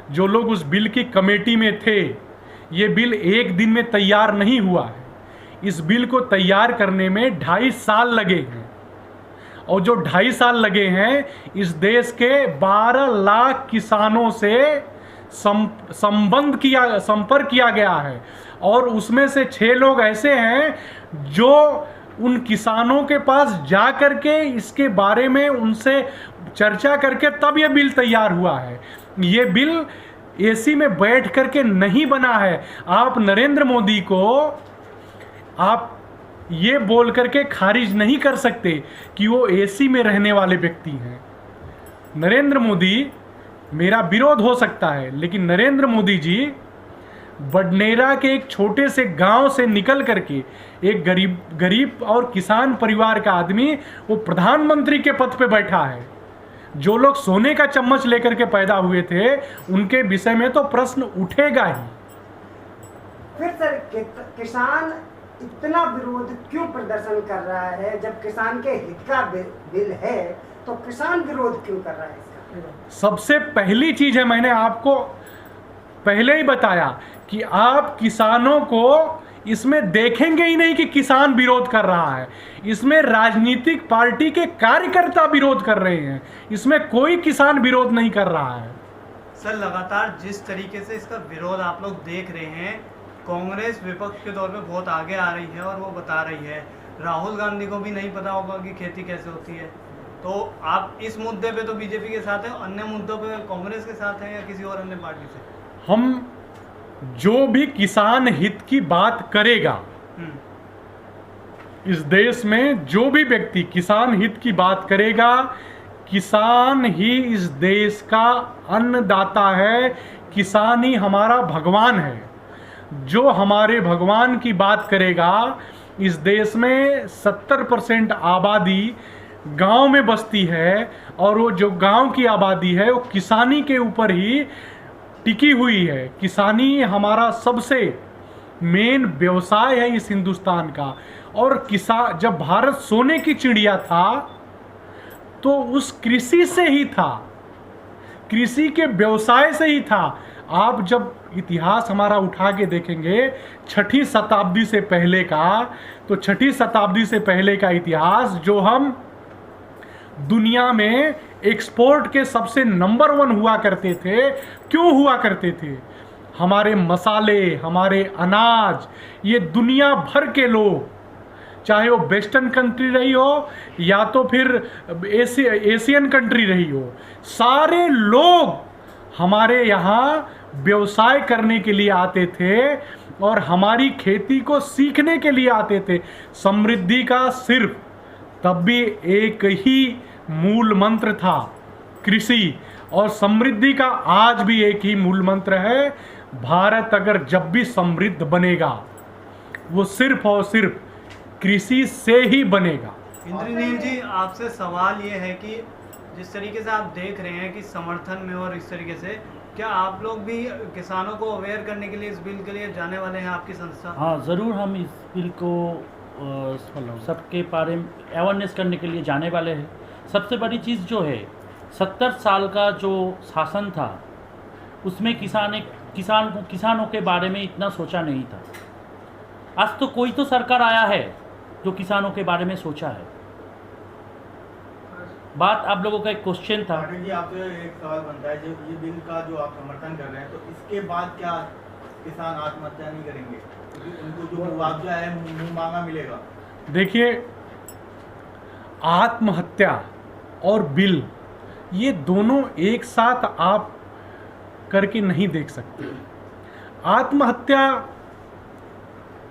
जो लोग उस बिल की कमेटी में थे, ये बिल एक दिन में तैयार नहीं हुआ है। इस बिल को तैयार करने में 2.5 साल लगे हैं, और जो 2.5 साल लगे हैं, इस देश के 12 लाख किसानों से संपर्क किया गया है, और उसमें से 6 लोग ऐसे हैं जो उन किसानों के पास जा करके इसके बारे में उनसे चर्चा करके तब ये बिल तैयार हुआ है। ये बिल एसी में बैठ करके नहीं बना है। आप नरेंद्र मोदी को आप ये बोल करके खारिज नहीं कर सकते कि वो एसी में रहने वाले व्यक्ति हैं। नरेंद्र मोदी, मेरा विरोध हो सकता है, लेकिन नरेंद्र मोदी जी बडनेरा के एक छोटे से गांव से निकल करके एक गरीब और किसान परिवार का आदमी वो प्रधानमंत्री के पद पे बैठा है। जो लोग सोने का चम्मच लेकर के पैदा हुए थे, उनके विषय में तो प्रश्न उठेगा ही। फिर सर, किसान इतना विरोध क्यों प्रदर्शन कर रहा है? जब किसान के हित का बिल है तो किसान विरोध क्यों कर रहा है इसका? सबसे पहली चीज है, मैंने आपको पहले ही बताया कि आप किसानों को इसमें देखेंगे ही नहीं कि किसान विरोध कर रहा है। इसमें राजनीतिक पार्टी के कार्यकर्ता विरोध कर रहे हैं, इसमें कोई किसान विरोध नहीं कर रहा है। सर, लगातार जिस तरीके से इसका विरोध आप लोग देख रहे हैं, कांग्रेस विपक्ष के तौर पे बहुत आगे आ रही है और वो बता रही है, राहुल गांधी को भी नहीं पता होगा कि खेती कैसे होती है। तो आप इस मुद्दे पे तो बीजेपी के साथ हैं, अन्य मुद्दों पे कांग्रेस के साथ हैं या किसी और अन्य पार्टी से? हम जो भी किसान हित की बात करेगा, इस देश में जो भी व्यक्ति किसान हित की बात करेगा, किसान ही इस देश का अन्नदाता है, किसान ही हमारा भगवान है। जो हमारे भगवान की बात करेगा, इस देश में 70% आबादी गांव में बसती है, और वो जो गांव की आबादी है वो किसानी के ऊपर ही टिकी हुई है। किसानी हमारा सबसे मेन व्यवसाय है इस हिंदुस्तान का। और जब भारत सोने की चिड़िया था तो उस कृषि से ही था, कृषि के व्यवसाय से ही था। आप जब इतिहास हमारा उठा के देखेंगे 6ठी शताब्दी से पहले का, तो 6ठी शताब्दी से पहले का इतिहास, जो हम दुनिया में एक्सपोर्ट के सबसे नंबर 1 हुआ करते थे। क्यों हुआ करते थे? हमारे मसाले, हमारे अनाज, ये दुनिया भर के लोग, चाहे वो वेस्टर्न कंट्री रही हो या तो फिर एशियन कंट्री रही हो, सारे लोग हमारे यहाँ व्यवसाय करने के लिए आते थे और हमारी खेती को सीखने के लिए आते थे। समृद्धि का सिर्फ तब भी एक ही मूल मंत्र था, कृषि, और समृद्धि का आज भी एक ही मूल मंत्र है। भारत अगर जब भी समृद्ध बनेगा, वो सिर्फ और सिर्फ कृषि से ही बनेगा। इंद्रनील जी, आपसे सवाल ये है कि जिस तरीके से आप देख रहे हैं कि समर्थन में और इस तरीके से, क्या आप लोग भी किसानों को अवेयर करने के लिए इस बिल के लिए जाने वाले हैं, आपकी संस्था? हाँ, ज़रूर हम इस बिल को सबके बारे में अवेयरनेस करने के लिए जाने वाले हैं। सबसे बड़ी चीज़ जो है, 70 साल का जो शासन था, उसमें किसानों के बारे में इतना सोचा नहीं था। आज तो कोई तो सरकार आया है जो किसानों के बारे में सोचा है। बात आप लोगों का एक क्वेश्चन था जी, आपसे एक सवाल बनता है, जो ये बिल का जो आप समर्थन कर रहे हैं, तो इसके बाद क्या किसान आत्महत्या नहीं करेंगे? क्योंकि उनको जो मुआवजा है मुँह मांगा मिलेगा। देखिए, आत्महत्या और बिल, ये दोनों एक साथ आप करके नहीं देख सकते। आत्महत्या,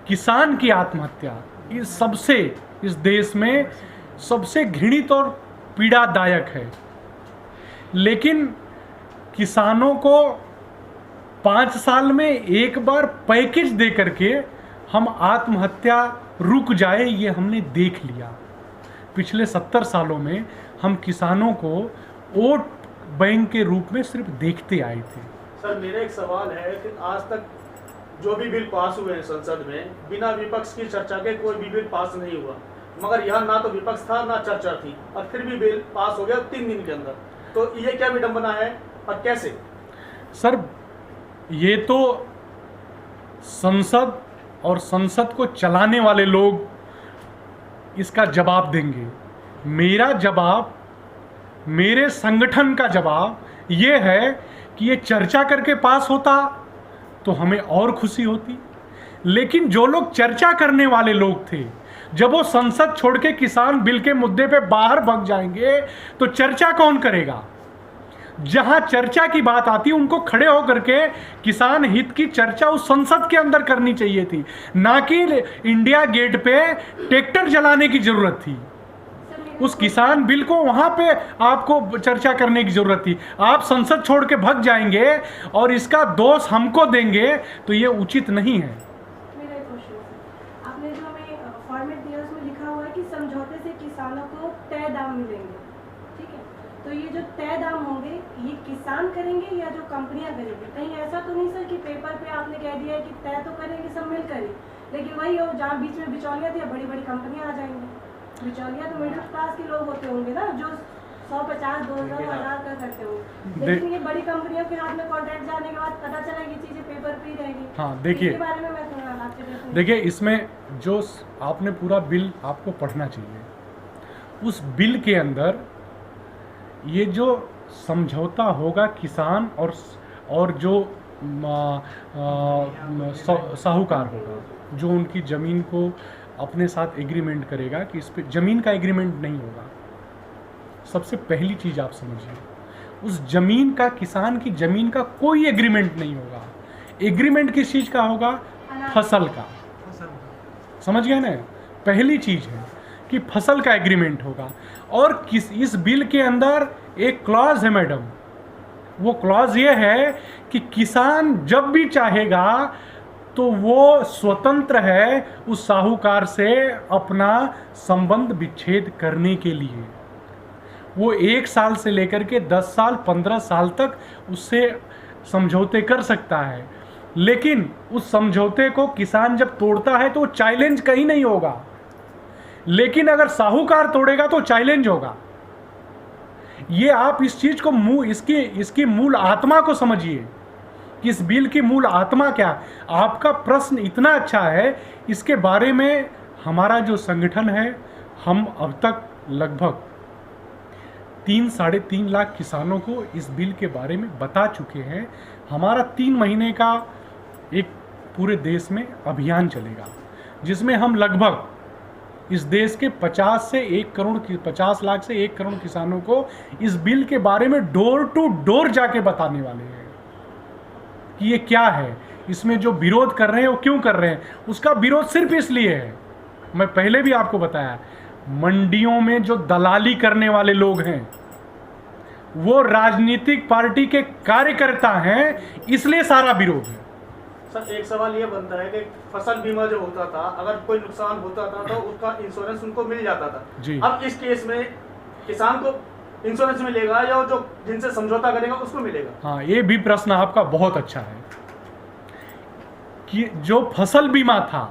किसान की आत्महत्या इस देश में सबसे घृणित और पीड़ादायक है। लेकिन किसानों को 5 साल में एक बार पैकेज दे करके हम आत्महत्या रुक जाए, ये हमने देख लिया। पिछले 70 सालों में हम किसानों को वोट बैंक के रूप में सिर्फ देखते आए थे। सर, मेरा एक सवाल है कि आज तक जो भी बिल पास हुए हैं संसद में, बिना विपक्ष की चर्चा के कोई भी बिल पास नहीं हुआ। मगर यह ना तो विपक्ष था ना चर्चा थी, और फिर भी बिल पास हो गया 3 दिन के अंदर। तो ये क्या विडंबना है और कैसे? सर, ये तो संसद और संसद को चलाने वाले लोग इसका जवाब देंगे। मेरा जवाब, मेरे संगठन का जवाब ये है कि ये चर्चा करके पास होता तो हमें और खुशी होती, लेकिन जो लोग चर्चा करने वाले लोग थे, जब वो संसद छोड़ के किसान बिल के मुद्दे पे बाहर भाग जाएंगे तो चर्चा कौन करेगा? जहां चर्चा की बात आती है उनको खड़े होकर के किसान हित की चर्चा उस संसद के अंदर करनी चाहिए थी, ना कि इंडिया गेट पे ट्रैक्टर जलाने की जरूरत थी। उस किसान बिल को वहां पे आपको चर्चा करने की जरूरत थी। आप संसद छोड़ के भाग जाएंगे और इसका दोष हमको देंगे तो ये उचित नहीं है। मेरा एक क्वेश्चन है, आपने जो हमें फॉर्मेट दिया उसमें लिखा हुआ है कि समझौते से किसानों को तय दाम मिलेंगे, ठीक है? तो ये जो तय दाम होंगे ये किसान करेंगे या जो कंपनियां करेंगी? कहीं ऐसा तो नहीं सर कि पेपर पे आपने कह दिया है कि तय तो करेंगे सब मिलकर ही, लेकिन वही हो जहाँ बीच में बिचौलिया थी, बड़ी बड़ी कंपनियां आ जाएंगी। बिचौलिया तो मिडिल क्लास के लोग होते होंगे ना, जो 150, 200, 1000 का करते होंगे, लेकिन ये बड़ी कंपनियों के हाथ में कॉन्ट्रैक्ट जाने के बाद पता चला ये चीजें पेपर पे ही रहेगी। हाँ, देखिए, इसके बारे में मैं थोड़ा आपके देखूं। देखिए, इसमें जो आपने पूरा बिल आपको पढ़ना चाहिए। उस बिल के अंदर ये जो समझौता होगा किसान और जो साहूकार होगा, जो उनकी ज़मीन को अपने साथ एग्रीमेंट करेगा कि इस पे ज़मीन का एग्रीमेंट नहीं होगा। सबसे पहली चीज़ आप समझिए, उस ज़मीन का, किसान की ज़मीन का कोई एग्रीमेंट नहीं होगा। एग्रीमेंट किस चीज़ का होगा? फसल का। समझ गए ना? पहली चीज़ है कि फसल का एग्रीमेंट होगा। और इस बिल के अंदर एक क्लॉज है मैडम, वो क्लॉज ये है कि किसान जब भी चाहेगा तो वो स्वतंत्र है उस साहूकार से अपना संबंध विच्छेद करने के लिए। वो 1 साल से लेकर के 10 साल, 15 साल तक उससे समझौते कर सकता है, लेकिन उस समझौते को किसान जब तोड़ता है तो चैलेंज कहीं नहीं होगा, लेकिन अगर साहूकार तोड़ेगा तो चैलेंज होगा। ये आप इस चीज को इसकी मूल आत्मा को समझिए कि इस बिल की मूल आत्मा क्या। आपका प्रश्न इतना अच्छा है, इसके बारे में हमारा जो संगठन है, हम अब तक लगभग 3-3.5 लाख किसानों को इस बिल के बारे में बता चुके हैं। हमारा 3 महीने का एक पूरे देश में अभियान चलेगा, जिसमें हम लगभग इस देश के 50 लाख से 1 करोड़ किसानों को इस बिल के बारे में डोर टू डोर जाके बताने वाले हैं कि ये क्या है, इसमें जो विरोध कर रहे हैं वो क्यों कर रहे हैं। उसका विरोध सिर्फ इसलिए है, मैं पहले भी आपको बताया, मंडियों में जो दलाली करने वाले लोग हैं वो राजनीतिक पार्टी के कार्यकर्ता हैं, इसलिए सारा विरोध है। सर, एक सवाल ये बनता है कि फसल बीमा जो होता था, अगर कोई नुकसान होता था तो उसका इंश्योरेंस उनको मिल जाता था जी। अब इस केस में किसान को इंश्योरेंस मिलेगा या जो जिनसे समझौता करेगा उसको मिलेगा? हाँ, ये भी प्रश्न आपका बहुत अच्छा है कि जो फसल बीमा था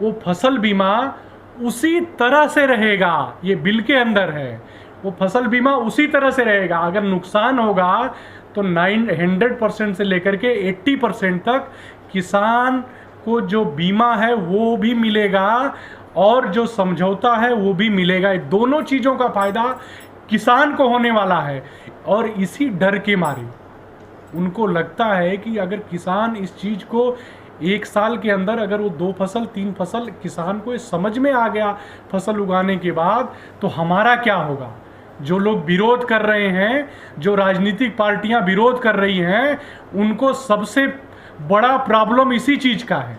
वो फसल बीमा उसी तरह से रहेगा, ये बिल के अंदर है, वो फसल बीमा उसी तरह से रहेगा। अगर नुकसान होगा तो 100% से लेकर के 80% तक किसान को जो बीमा है वो भी मिलेगा और जो समझौता है वो भी मिलेगा। दोनों चीज़ों का फायदा किसान को होने वाला है। और इसी डर के मारे उनको लगता है कि अगर किसान इस चीज़ को 1 साल के अंदर अगर वो 2 फसल 3 फसल किसान को समझ में आ गया फसल उगाने के बाद, तो हमारा क्या होगा। जो लोग विरोध कर रहे हैं, जो राजनीतिक पार्टियां विरोध कर रही हैं, उनको सबसे बड़ा प्रॉब्लम इसी चीज़ का है।